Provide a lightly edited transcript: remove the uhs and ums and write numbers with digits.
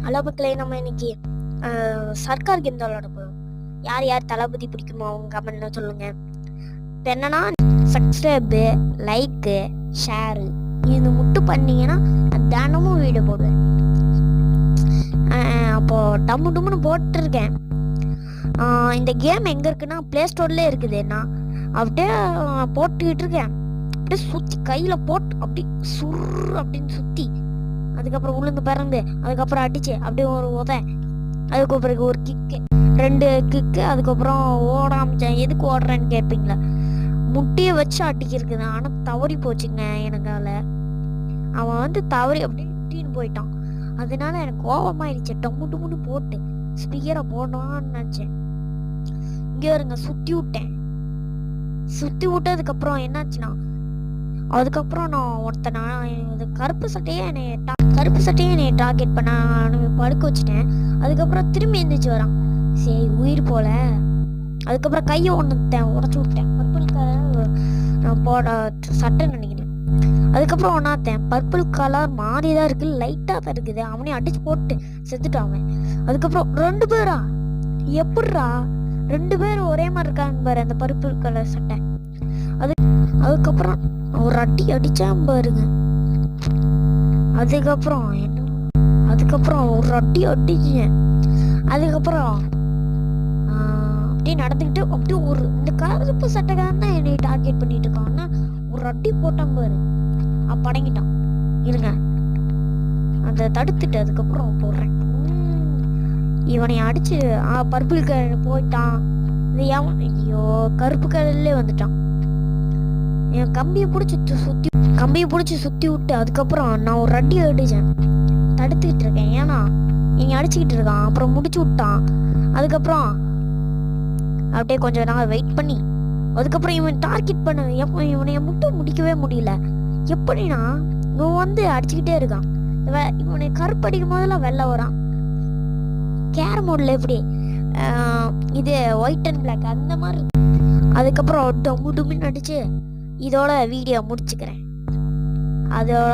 Hello மக்களே, நம்ம இன்னைக்கு சர்க்கார் கேம் தான் விளையாட போகிறோம். யார் யார் தளபதி பிடிக்குமோ அவங்க கமெண்ட்ல சொல்லுங்க. இப்போ என்னன்னா, சப்ஸ்கிரைபு, லைக்கு, ஷேரு இது மட்டும் பண்ணீங்கன்னா நான் தினமும் வீடியோ போடுவேன். அப்போது டம்முன்னு போட்டிருக்கேன். இந்த கேம் எங்கே இருக்குன்னா ப்ளே ஸ்டோர்லேயே இருக்குது. நான் அப்படியே போட்டுக்கிட்டு இருக்கேன். அப்படியே சுற்றி கையில் போட்டு அப்படி சுர் அப்படின்னு சுற்றி, அதுக்கப்புறம் உளுந்து பிறந்து, அதுக்கப்புறம் அடிச்சு அப்படியே ஒரு உதை, அதுக்கப்புறம் ஒரு கிக்கு, 2 கிக்கு, அதுக்கப்புறம் ஓட ஆரம்பிச்சேன். எதுக்கு ஓடுறேன்னு கேட்பீங்களா? முட்டியை வச்சு அடிக்கிறதுக்கு. ஆனால் தவறி போச்சுங்க எனக்கால. அவன் தவறி அப்படின்னு போயிட்டான். அதனால எனக்கு கோபமாயிடுச்சு. டம்முன்னு போட்டு ஸ்பீக்கரை போடணும்னு நினச்சேன். இங்கே இருங்க, சுற்றி விட்டதுக்கப்புறம் என்னாச்சுன்னா, அதுக்கப்புறம் நான் ஒருத்தனா கருப்பு சட்டையே என்னை டார்கெட் பண்ண படுக்க வச்சுட்டேன். அதுக்கப்புறம் திரும்பி எந்திரிச்சு வரான். சரி உயிர் போல. அதுக்கப்புறம் கையை உடச்சி விட்டேன். பர்பிள் கலர் நான் போட சட்டை நினைக்கிறேன். அதுக்கப்புறம் ஒன்றாத்தேன். பர்பிள் கலர் மாறி தான் இருக்குது, லைட்டாக தான் இருக்குது. அவனையும் அடிச்சு போட்டு செத்துட்டான் அவன். அதுக்கப்புறம் 2 பேரா? எப்பட்றா 2 பேர் ஒரே மாதிரி இருக்காங்க பாரு அந்த பர்பிள் கலர் சட்டை. அதுக்கப்புறம் ஒரு அடி அடிச்சான் பாருங்க. அதுக்கப்புறம் ஒரு அடி அடிச்சேன். அதுக்கப்புறம் அப்படியே நடந்துக்கிட்டு அப்படியே இந்த கருப்பு சட்டைக்காரன் தான் என்னை டார்கெட் பண்ணிட்டு இருக்கான். ஒரு அடி போட்டான் பாரு, படங்கிட்டான். இருங்க, அதை தடுத்துட்டு அதுக்கப்புறம் போடுறேன். இவனை அடிச்சு பர்பிள் கலர் போயிட்டான். ஐயோ, கருப்பு கலர்லேயே வந்துட்டான். என் கம்பியை பிடிச்சி சுற்றி விட்டு அதுக்கப்புறம் நான் ஒரு அடி அடித்தேன். தடுத்துக்கிட்டு இருக்கேன். ஏன்னா இங்கே அடிச்சுக்கிட்டு இருக்கான். அப்புறம் முடிச்சு விட்டான். அதுக்கப்புறம் அப்படியே கொஞ்சம் நாள் வெயிட் பண்ணி, அதுக்கப்புறம் இவன் டார்கெட் பண்ண இவனை மட்டும் முடிக்கவே முடியல. எப்படின்னா, இவன் அடிச்சுக்கிட்டே இருக்கான். இவனை கருப்பு அடிக்கும் போதெல்லாம் வெளில வரான். கேரம் போர்டில் எப்படி இது ஒயிட் அண்ட் பிளாக் அந்த மாதிரி. அதுக்கப்புறம் டம்முன்னு அடிச்சு இதோட வீடியோ முடிச்சுக்கிறேன். அதோட